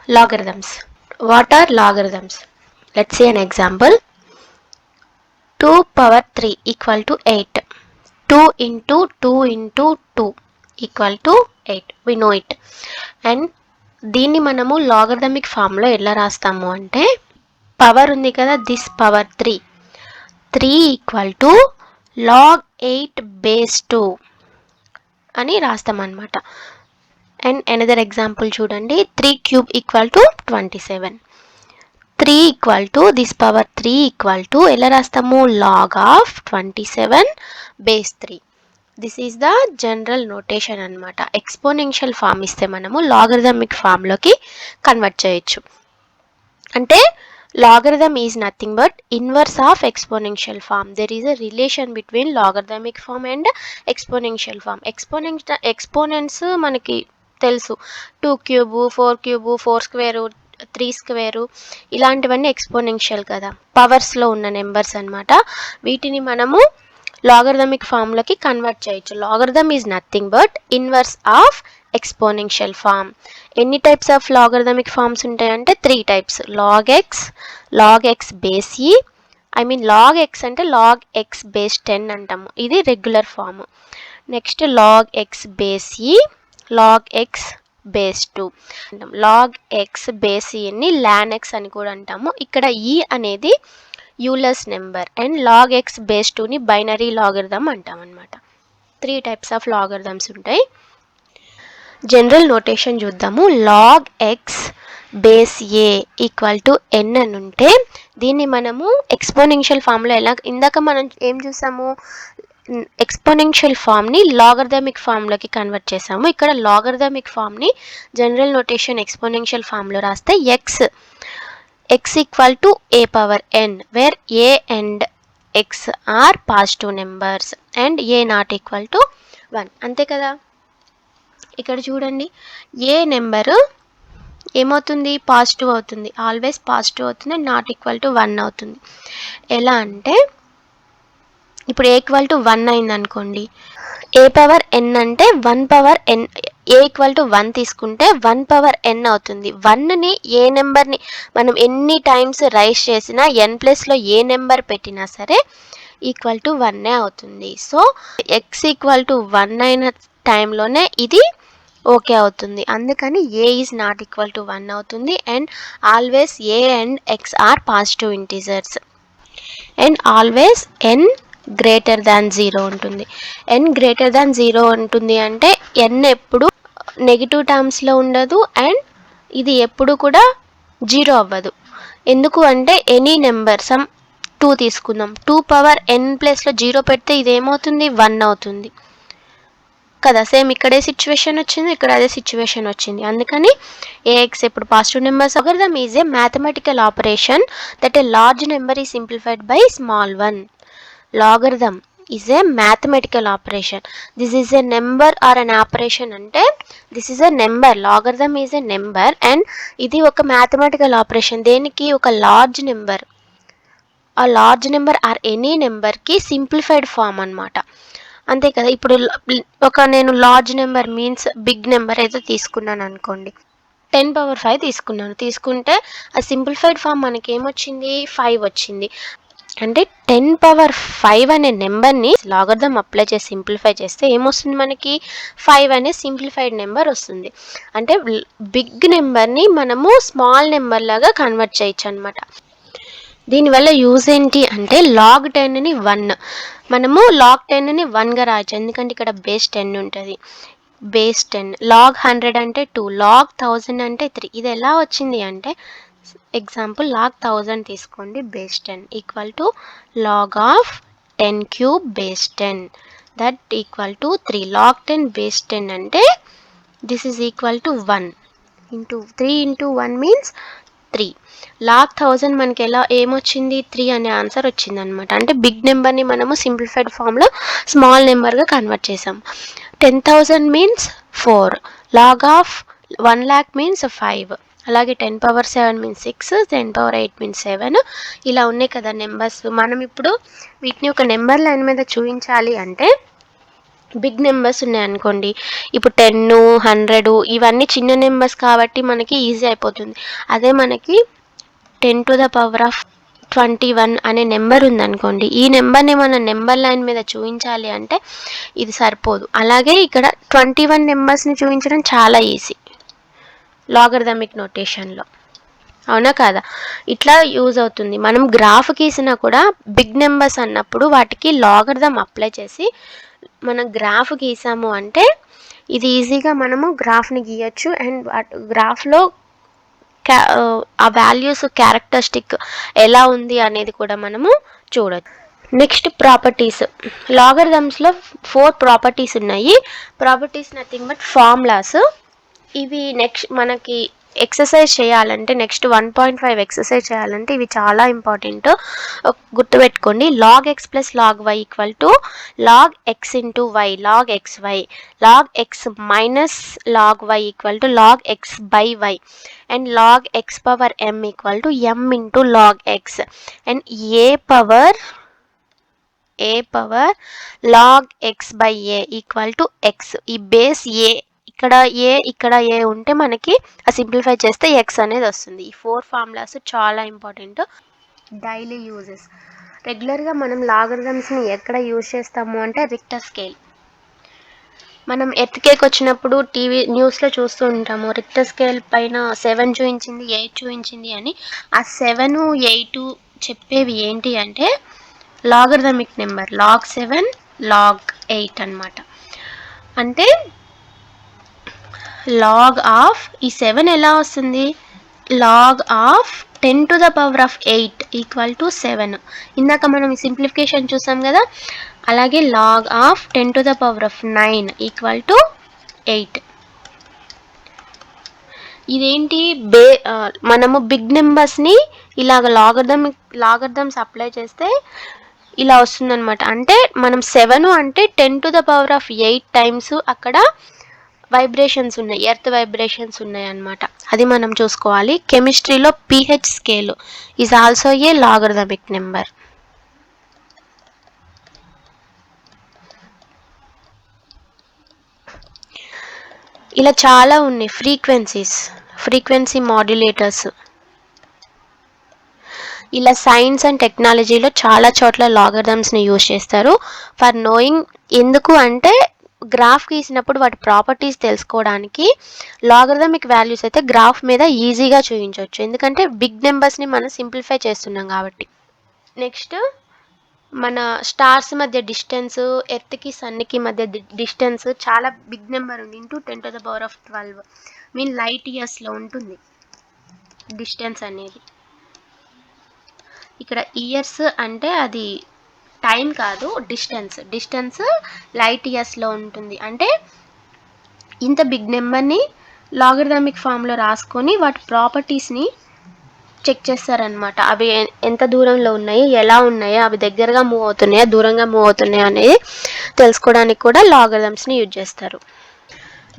Logarithms. What are logarithms? Let's see an example. 2 power 3 equal to 8. 2 into 2 into 2 equal to 8. We know it. And దీన్ని మనము logarithmic ఫామ్లో ఎలా రాస్తాము అంటే, power ఉంది కదా, this power 3 equal to log 8 base 2 అని రాస్తామన్నమాట. అండ్ అనదర్ ఎగ్జాంపుల్ చూడండి, 3 cube equal to 27. 3 equal to this power 3 equal to ఎలా రాస్తాము, log of 27 base 3. This is the general notation అనమాట. ఎక్స్పోనెన్షియల్ ఫామ్ ఇస్తే మనము లాగరిథమిక్ ఫామ్లోకి కన్వర్ట్ చేయొచ్చు. అంటే logarithm is nothing but inverse of exponential form. There is a relation between logarithmic form and exponential form. Exponents మనకి తెలుసు, 2 cube 4 cube 4 square 3 square ఇలాంటివన్నీ exponential కదా, పవర్స్లో ఉన్న నెంబర్స్ అనమాట. వీటిని మనము లాగరిథమిక్ ఫామ్లోకి కన్వర్ట్ చేయొచ్చు. Logarithm is nothing but inverse of exponential form. ఎన్ని టైప్స్ ఆఫ్ లాగరిథమిక్ ఫామ్స్ ఉంటాయంటే 3 types. Log x base e, log x అంటే లాగ్ ఎక్స్ బేస్ 10 అంటాము, ఇది regular form. Next log x base e, log x base 2 అంటాం. Log x base ఈని lawn X అని కూడా అంటాము. ఇక్కడ ఈ అనేది Euler's number. And log x base 2ని బైనరీ లాగరిథమ్ అంటాం అనమాట. 3 టైప్స్ ఆఫ్ లాగరిథమ్స్ ఉంటాయి. జనరల్ నోటేషన్ చూద్దాము. Log x base a equal to n అని ఉంటే దీన్ని మనము ఎక్స్పోనెన్షియల్ ఫామ్లో ఎలా, ఇందాక మనం ఏం చూసాము, ఎక్స్పోనెన్షియల్ ఫామ్ని లాగరిథమిక్ ఫామ్లోకి కన్వర్ట్ చేసాము. ఇక్కడ లాగరిథమిక్ ఫామ్ని జనరల్ నోటేషన్ ఎక్స్పోనెన్షియల్ ఫామ్లో రాస్తే x equal to a power n, where a and x are positive numbers and a not equal to 1. అంతే కదా. ఇక్కడ చూడండి, ఏ నెంబరు ఏమవుతుంది, పాజిటివ్ అవుతుంది, ఆల్వేస్ పాజిటివ్ అవుతుంది, నాట్ ఈక్వల్ టు 1 అవుతుంది. ఎలా అంటే ఇప్పుడు ఏ ఈక్వల్ టు 1 అయింది అనుకోండి, ఏ పవర్ ఎన్ అంటే 1 power n, a equal to 1 తీసుకుంటే 1 పవర్ ఎన్ అవుతుంది. 1ని ఏ నెంబర్ని మనం ఎన్ని టైమ్స్ రైజ్ చేసినా ఎన్ ప్లస్లో ఏ నెంబర్ పెట్టినా సరే ఈక్వల్ టు 1 అవుతుంది. సో ఎక్స్ ఈక్వల్ టు 1 అయిన టైంలోనే ఇది ఓకే అవుతుంది. అందుకని a is not equal to 1 అవుతుంది. And always a and x are positive integers. And always n greater than 0 ఉంటుంది. ఎన్ గ్రేటర్ దాన్ 0 ఉంటుంది అంటే ఎన్ ఎప్పుడు నెగిటివ్ టర్మ్స్లో ఉండదు అండ్ ఇది ఎప్పుడు కూడా 0 అవ్వదు. ఎందుకు అంటే ఎనీ నెంబర్, సమ్ 2 తీసుకుందాం, 2 పవర్ ఎన్ ప్లస్లో 0 పెడితే ఇది ఏమవుతుంది, 1 అవుతుంది కదా. సేమ్ ఇక్కడే సిచ్యువేషన్ వచ్చింది, ఇక్కడ అదే సిచ్యువేషన్ వచ్చింది. అందుకని ఏఎక్స్ ఎప్పుడు positive numbers. Logarithm is a mathematical operation that a large number is simplified by small one. Logarithm is a mathematical operation. This is a number or an operation అంటే this is a number. Logarithm is a number and ఇది ఒక mathematical operation. దేనికి, ఒక large number, ఆ large number or any నెంబర్కి simplified form అనమాట. అంతే కదా. ఇప్పుడు నేను large number means big number ఏదో తీసుకున్నాను అనుకోండి, 10 పవర్ 5 తీసుకుంటే ఆ సింప్లిఫైడ్ ఫామ్ మనకి ఏమొచ్చింది, 5 వచ్చింది. అంటే 10 పవర్ 5 అనే నెంబర్ని లాగరిథమ్ అప్లై చేసి సింప్లిఫై చేస్తే ఏమొస్తుంది, మనకి 5 అనే సింప్లిఫైడ్ నెంబర్ వస్తుంది. అంటే బిగ్ నెంబర్ని మనము స్మాల్ నెంబర్ లాగా కన్వర్ట్ చేయొచ్చు అనమాట. దీనివల్ల యూజ్ ఏంటి అంటే లాగ్ 10ని 1, మనము లాగ్ 10ని 1గా రాయొచ్చు, ఎందుకంటే ఇక్కడ బేస్ 10 ఉంటుంది. బేస్ 10, లాగ్ 100 అంటే 2, లాగ్ 1000 అంటే 3. ఇది ఎలా వచ్చింది అంటే, ఎగ్జాంపుల్ లాగ్ 1000 తీసుకోండి, base 10 equal to log of 10 cube base 10 that equal to 3. Log 10 base 10 అంటే this is equal to 1 into 3 into 1 means 3. Log 1000 మనకి ఎలా ఏమొచ్చింది, 3 అనే ఆన్సర్ వచ్చింది అనమాట. అంటే బిగ్ నెంబర్ని మనము సింప్లిఫైడ్ ఫామ్లో స్మాల్ నెంబర్గా కన్వర్ట్ చేసాం. 10,000 means 4, log of 1 lakh means 5, అలాగే 10 పవర్ 7 మీన్స్ 6, 10 పవర్ 8 మీన్స్ 7. ఇలా ఉన్నాయి కదా నెంబర్స్. మనం ఇప్పుడు వీటిని ఒక నెంబర్ లైన్ మీద చూపించాలి అంటే బిగ్ నెంబర్స్ ఉన్నాయనుకోండి, ఇప్పుడు 10, 100 ఇవన్నీ చిన్న నెంబర్స్ కాబట్టి మనకి ఈజీ అయిపోతుంది. అదే మనకి 10⁻21 అనే నెంబర్ ఉందనుకోండి, ఈ నెంబర్ని మనం నెంబర్ లైన్ మీద చూపించాలి అంటే ఇది సరిపోదు. అలాగే ఇక్కడ 21 నెంబర్స్ని చూపించడం చాలా ఈజీ లాగరిథమిక్ నోటేషన్లో, అవునా కాదా? ఇట్లా యూజ్ అవుతుంది. మనం గ్రాఫ్ గీసినా కూడా బిగ్ నెంబర్స్ అన్నప్పుడు వాటికి లాగరిథం అప్లై చేసి మనం గ్రాఫ్ గీసాము అంటే ఇది ఈజీగా మనము గ్రాఫ్ని గీయచ్చు. అండ్ గ్రాఫ్లో ఆ వాల్యూస్ క్యారెక్టరిస్టిక్ ఎలా ఉంది అనేది కూడా మనము చూడొచ్చు. Next properties. లాగరిథమ్స్లో 4 ప్రాపర్టీస్ ఉన్నాయి. Properties nothing but formulas. ఇవి నెక్స్ట్ మనకి ఎక్సర్సైజ్ చేయాలంటే, నెక్స్ట్ 1.5 ఎక్సర్సైజ్ చేయాలంటే ఇవి చాలా ఇంపార్టెంట్. గుర్తుపెట్టుకోండి. log x plus log y equal to log x into y log xy, log x minus log y equal to log x by y, and log x power m equal to m into log x, and a power log x by a equal to x. ఈ base a ఇక్కడ ఏ ఉంటే మనకి simplify చేస్తే X అనేది వస్తుంది. ఈ 4 formulas చాలా important. Daily uses. రెగ్యులర్గా మనం లాగరిథమ్స్ని ఎక్కడ యూజ్ చేస్తాము అంటే రిక్టర్ స్కేల్. మనం ఎర్త్క్వేక్ వచ్చినప్పుడు టీవీ న్యూస్లో చూస్తూ ఉంటాము, రిక్టర్ స్కేల్ పైన 7 చూపించింది, 8 చూపించింది అని. ఆ 7, 8 చెప్పేవి ఏంటి అంటే లాగరిథమిక్ నెంబర్ log 7, log 8 అన్నమాట. అంటే log ఆఫ్ ఈ 7 ఎలా వస్తుంది, log ఆఫ్ 10⁸ ఈక్వల్ టు 7. ఇందాక మనం ఈ సింప్లిఫికేషన్ చూసాం కదా, అలాగే log ఆఫ్ 10⁹ ఈక్వల్ టు 8. ఇదేంటి మనము బిగ్ నెంబర్స్ని ఇలాగ లాగరిథమ్స్ అప్లై చేస్తే ఇలా వస్తుందన్నమాట. అంటే మనం 7 అంటే 10⁸ టైమ్స్ అక్కడ వైబ్రేషన్స్ ఉన్నాయి, ఎర్త్ వైబ్రేషన్స్ ఉన్నాయి అన్నమాట. అది మనం చూసుకోవాలి. కెమిస్ట్రీలో pH scale is also a logarithmic number. ఇలా చాలా ఉన్నాయి. Frequency modulators. ఇలా సైన్స్ అండ్ టెక్నాలజీలో చాలా చోట్ల లాగరిథమ్స్ని యూజ్ చేస్తారు ఫర్ నోయింగ్. ఎందుకు అంటే గ్రాఫ్ గీసినప్పుడు వాటి ప్రాపర్టీస్ తెలుసుకోవడానికి. లాగరిథమిక్ వాల్యూస్ అయితే గ్రాఫ్ మీద ఈజీగా చూపించవచ్చు, ఎందుకంటే బిగ్ నెంబర్స్ని మనం సింప్లిఫై చేస్తున్నాం కాబట్టి. నెక్స్ట్ మన స్టార్స్ మధ్య డిస్టెన్స్, ఎర్త్కి సన్కి మధ్య డిస్టెన్స్ చాలా బిగ్ నెంబర్ ఉంది, ఇంటూ 10⁻12 మీన్ లైట్ ఇయర్స్లో ఉంటుంది డిస్టెన్స్ అనేది. ఇక్కడ ఇయర్స్ అంటే అది టైం కాదు, డిస్టెన్స్ లైట్ ఇయర్స్లో ఉంటుంది. అంటే ఇంత బిగ్ నెంబర్ని లాగరిథమిక్ ఫామ్లో రాసుకొని వాటి ప్రాపర్టీస్ని చెక్ చేస్తారనమాట. అవి ఎంత దూరంలో ఉన్నాయి, ఎలా ఉన్నాయి, అవి దగ్గరగా మూవ్ అవుతున్నాయా, దూరంగా మూవ్ అవుతున్నాయా అనేది తెలుసుకోవడానికి కూడా లాగరిథమ్స్ని యూజ్ చేస్తారు.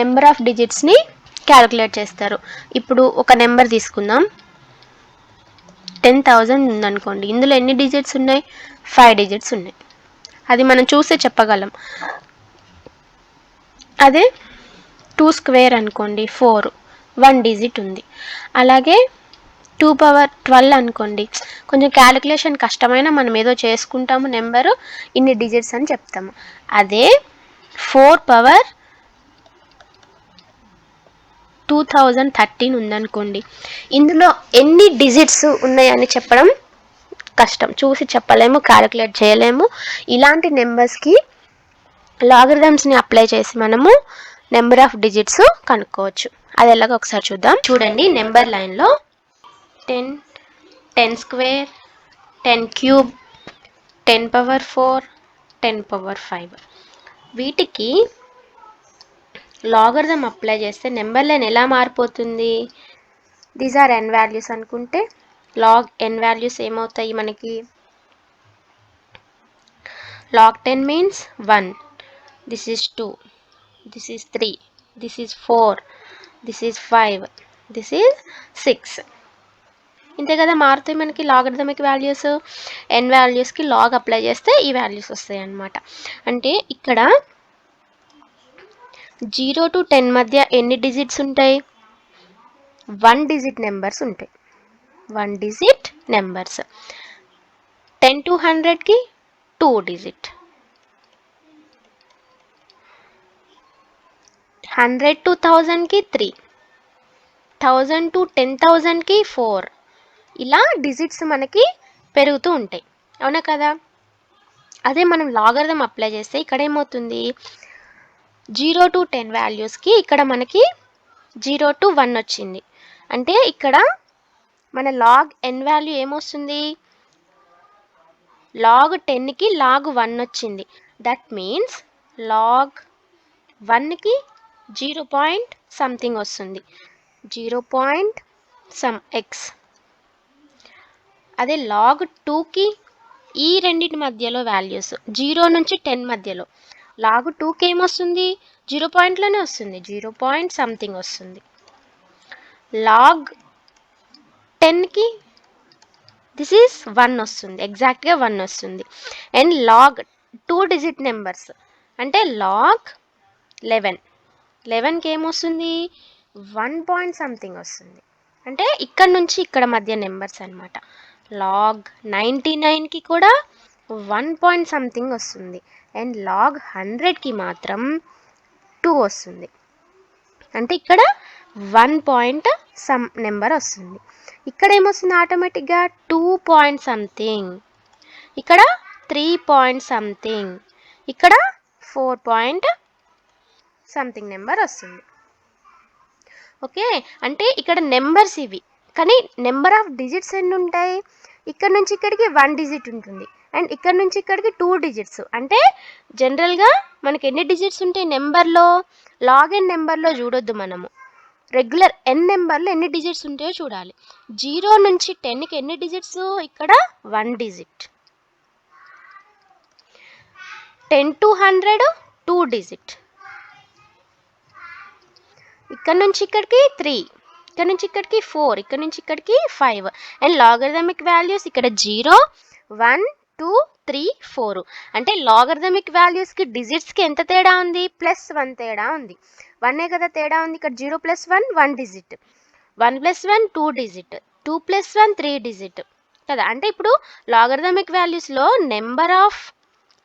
నెంబర్ ఆఫ్ డిజిట్స్ని క్యాలిక్యులేట్ చేస్తారు. ఇప్పుడు ఒక నెంబర్ తీసుకుందాం, 10,000 ఉందనుకోండి. ఇందులో ఎన్ని డిజిట్స్ ఉన్నాయి, 5 డిజిట్స్ ఉన్నాయి. అది మనం చూస్తే చెప్పగలం. అదే 2 స్క్వేర్ అనుకోండి, 4, 1 డిజిట్ ఉంది. అలాగే 2⁻12 అనుకోండి, కొంచెం క్యాలిక్యులేషన్ కష్టమైనా మనం ఏదో చేసుకుంటాము, నెంబరు ఇన్ని డిజిట్స్ అని చెప్తాము. అదే 4⁻2013 ఉందనుకోండి, ఇందులో ఎన్ని డిజిట్స్ ఉన్నాయని చెప్పడం కష్టం, చూసి చెప్పలేము, క్యాలిక్యులేట్ చేయలేము. ఇలాంటి నెంబర్స్కి లాగరిథమ్స్ని అప్లై చేసి మనము నెంబర్ ఆఫ్ డిజిట్స్ కనుక్కోవచ్చు. అది ఎలాగో ఒకసారి చూద్దాం. చూడండి, నెంబర్ లైన్లో 10, 10 స్క్వేర్, 10 క్యూబ్, 10⁻4, 10⁻5 వీటికి లాగరిథం అప్లై చేస్తే నెంబర్ లైన్ ఎలా మారిపోతుంది. దీస్ ఆర్ n వాల్యూస్ అనుకుంటే log n వాల్యూస్ ఏమవుతాయి మనకి, log 10 means 1, this is 2, this is 3, this is 4, this is 5, this is 6. ఇంతే కదా మారుతాయి మనకి లాగరిథమిక్ వాల్యూస్. n వాల్యూస్కి లాగ్ అప్లై చేస్తే ఈ వాల్యూస్ వస్తాయి అన్నమాట. అంటే ఇక్కడ 0 to 10 మధ్య ఎన్ని డిజిట్స్ ఉంటాయి? 1 డిజిట్ నెంబర్స్ ఉంటాయి. 1 digit numbers. 10 to 100కి 2 digit. 100 to 1000కి 3. 1000 to 10,000కి 4. ఇలా డిజిట్స్ మనకి పెరుగుతూ ఉంటాయి, అవునా కదా? అదే మనం లాగరిథం అప్లై చేస్తే ఇక్కడ ఏమవుతుంది? 0 to 10 వాల్యూస్కి ఇక్కడ మనకి 0 to 1 వచ్చింది. అంటే ఇక్కడ మన లాగ్ n వాల్యూ ఏమొస్తుంది? లాగ్ 10కి లాగ్ 1 వచ్చింది. దట్ మీన్స్ లాగ్ 1కి 0 పాయింట్ సంథింగ్ వస్తుంది, 0 పాయింట్ సమ్ ఎక్స్. అదే లాగ్ 2కి ఈ రెండింటి మధ్యలో వాల్యూస్ 0 నుంచి 10 మధ్యలో లాగ్ 2కి ఏమొస్తుంది? 0 పాయింట్లోనే వస్తుంది, 0 పాయింట్ సంథింగ్ వస్తుంది. లాగ్ 10కి దిస్ ఈజ్ 1 వస్తుంది, ఎగ్జాక్ట్గా 1 వస్తుంది. అండ్ లాగ్ 2 డిజిట్ నెంబర్స్ అంటే లాగ్ 11కి ఏమొస్తుంది? 1 పాయింట్ సంథింగ్ వస్తుంది. అంటే ఇక్కడ నుంచి ఇక్కడ మధ్య నెంబర్స్ అనమాట. లాగ్ 99కి కూడా 1 పాయింట్ సంథింగ్ వస్తుంది. అండ్ లాగ్ 100కి మాత్రం 2 వస్తుంది. అంటే ఇక్కడ 1 పాయింట్ సమ్ నెంబర్ వస్తుంది. ఇక్కడ ఏమొస్తుంది? ఆటోమేటిక్గా 2 పాయింట్ సంథింగ్, ఇక్కడ 3 పాయింట్ సంథింగ్, ఇక్కడ 4 పాయింట్ సంథింగ్ నెంబర్ వస్తుంది. ఓకే, అంటే ఇక్కడ నెంబర్స్ ఇవి, కానీ నెంబర్ ఆఫ్ డిజిట్స్ ఎన్ని ఉంటాయి? ఇక్కడ నుంచి ఇక్కడికి 1 డిజిట్ ఉంటుంది, అండ్ ఇక్కడ నుంచి ఇక్కడికి 2 డిజిట్స్. అంటే జనరల్గా మనకి ఎన్ని డిజిట్స్ ఉంటాయి నెంబర్లో? లాగ్ ఎన్ నెంబర్లో చూడొద్దు మనము, రెగ్యులర్ ఎన్ నెంబర్లో ఎన్ని డిజిట్స్ ఉంటాయో చూడాలి. 0 నుంచి 10కి ఎన్ని డిజిట్స్? ఇక్కడ 1 డిజిట్. 10 to 100 2 digit. ఇక్కడ నుంచి ఇక్కడికి 3, ఇక్కడ నుంచి ఇక్కడికి 4, ఇక్కడ నుంచి ఇక్కడికి 5. అండ్ లాగరిథమిక్ వాల్యూస్ ఇక్కడ 0, 1, 2, 3, 4. అంటే లాగరిథమిక్ వాల్యూస్కి డిజిట్స్కి ఎంత తేడా ఉంది? +1 తేడా ఉంది. 1 కదా తేడా ఉంది. ఇక్కడ 0 + 1 1 డిజిట్, 1 + 1 2 డిజిట్, 2 + 1 3 డిజిట్ కదా. అంటే ఇప్పుడు లాగరిథమిక్ వాల్యూస్లో నెంబర్ ఆఫ్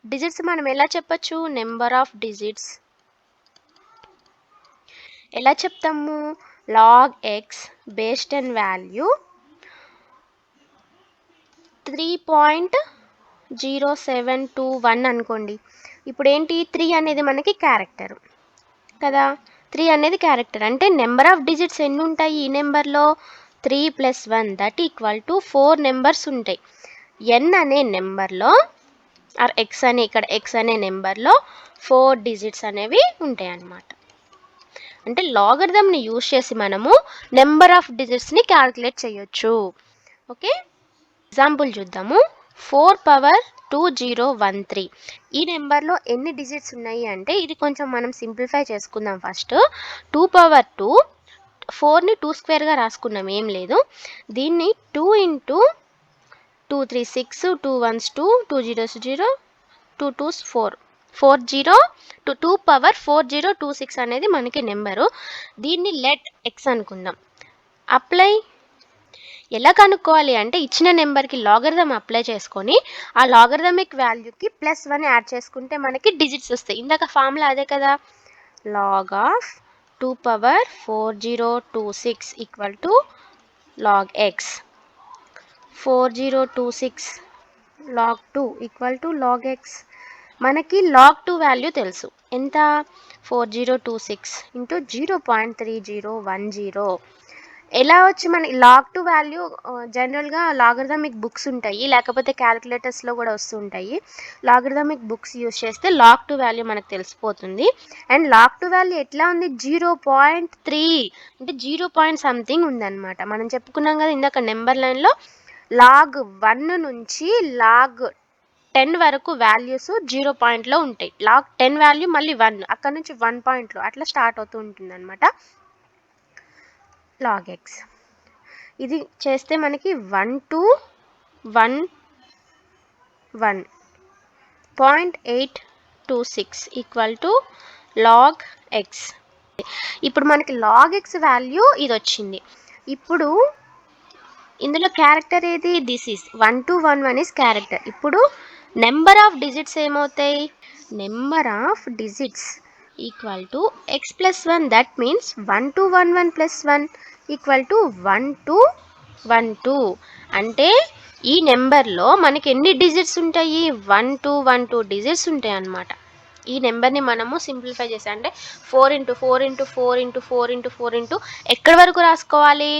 డిజిట్స్ మనం ఎలా చెప్పచ్చు? నెంబర్ ఆఫ్ డిజిట్స్ ఎలా చెప్తాము? లాగ్ ఎక్స్ బేస్ 10 వాల్యూ 3.0721 అనుకోండి. ఇప్పుడు ఏంటి? 3 అనేది మనకి క్యారెక్టర్ కదా, 3 అనేది క్యారెక్టర్. అంటే నెంబర్ ఆఫ్ డిజిట్స్ ఎన్ని ఉంటాయి ఈ నెంబర్లో? 3 + 1 దట్ ఈక్వల్ టు 4 నెంబర్స్ ఉంటాయి. n అనే నెంబర్లో ఆర్ ఎక్స్ అనే, ఇక్కడ ఎక్స్ అనే నెంబర్లో 4 డిజిట్స్ అనేవి ఉంటాయి అన్నమాట. అంటే లాగరిథంని యూజ్ చేసి మనము నెంబర్ ఆఫ్ డిజిట్స్ని క్యాల్కులేట్ చేయొచ్చు. ఓకే, ఎగ్జాంపుల్ చూద్దాము. 4^2013 ఈ నెంబర్లో ఎన్ని డిజిట్స్ ఉన్నాయి అంటే, ఇది కొంచెం మనం సింప్లిఫై చేసుకుందాం. ఫస్ట్ 2^2, 4ని 2 స్క్వేర్గా రాసుకున్నాం, ఏం లేదు. దీన్ని 2 × 2 3 6, 2 1s 2, 2 0s 0, 2 2s 4, 2^4026 అనేది మనకి నెంబరు. దీన్ని లెట్ ఎక్స్ అనుకుందాం. అప్లై ఎలా కనుక్కోవాలి అంటే, ఇచ్చిన నెంబర్కి లాగరిథం అప్లై చేసుకొని ఆ లాగరిథమిక్ వాల్యూకి +1 యాడ్ చేసుకుంటే మనకి డిజిట్స్ వస్తాయి. ఇందాక ఫార్ములా అదే కదా, log of 2^4026 equal to log x. 4026 log 2 equal to log x. మనకి లాగ్ 2 వాల్యూ తెలుసు, ఎంత? 4026 × 0.3010. ఎలా వచ్చి మన లాగ్ 2 వాల్యూ? జనరల్గా లాగరిథమిక్ బుక్స్ ఉంటాయి, లేకపోతే క్యాలిక్యులేటర్స్లో కూడా వస్తుంటాయి. లాగరిథమిక్ బుక్స్ యూజ్ చేస్తే లాగ్ 2 వాల్యూ మనకు తెలిసిపోతుంది. అండ్ లాగ్ 2 వాల్యూ ఎట్లా ఉంది? 0.3, అంటే 0 పాయింట్ సంథింగ్ ఉందన్నమాట. మనం చెప్పుకున్నాం కదా ఇందాక నెంబర్ లైన్లో, లాగ్ 1 నుంచి లాగ్ 10 వరకు వాల్యూస్ 0 పాయింట్లో ఉంటాయి. లాగ్ 10 వాల్యూ మళ్ళీ 1, అక్కడ నుంచి 1 పాయింట్లో అట్లా స్టార్ట్ అవుతూ ఉంటుంది అనమాట లాగ్ ఎక్స్. ఇది చేస్తే మనకి 1 to 1 1.826 equal to log x. ఇప్పుడు మనకి లాగ్ ఎక్స్ వాల్యూ ఇది వచ్చింది. ఇప్పుడు ఇందులో క్యారెక్టర్ ఏది, this is 1 to 1 1 is character. ఇప్పుడు నెంబర్ ఆఫ్ డిజిట్స్ ఏమవుతాయి, number of digits equal to X plus 1. That means 1 to 1 1 plus 1 equal to 1 to 1 2. అంటే ఈ నెంబర్లో మనకి ఎన్ని డిజిట్స్ ఉంటాయి, 1 to 1 2 డిజిట్స్ ఉంటాయి అన్నమాట. ఈ నెంబర్ని మనము సింప్లిఫై చేసా అంటే 4 into 4 into 4 into 4 into 4 into ఎక్కడి వరకు రాసుకోవాలి,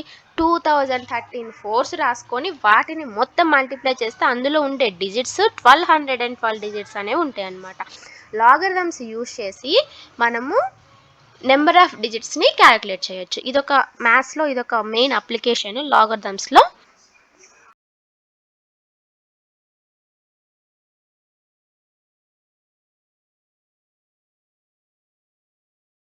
2013 ఫోర్స్ రాసుకొని వాటిని మొత్తం మల్టిప్లై చేస్తే అందులో ఉండే డిజిట్స్ 1212 డిజిట్స్ అనేవి ఉంటాయి అన్నమాట. లాగరిథమ్స్ యూజ్ చేసి మనము నెంబర్ ఆఫ్ డిజిట్స్ని క్యాలిక్యులేట్ చేయొచ్చు. ఇదొక మ్యాథ్స్లో ఇదొక మెయిన్ అప్లికేషన్ లాగరిథమ్స్లో.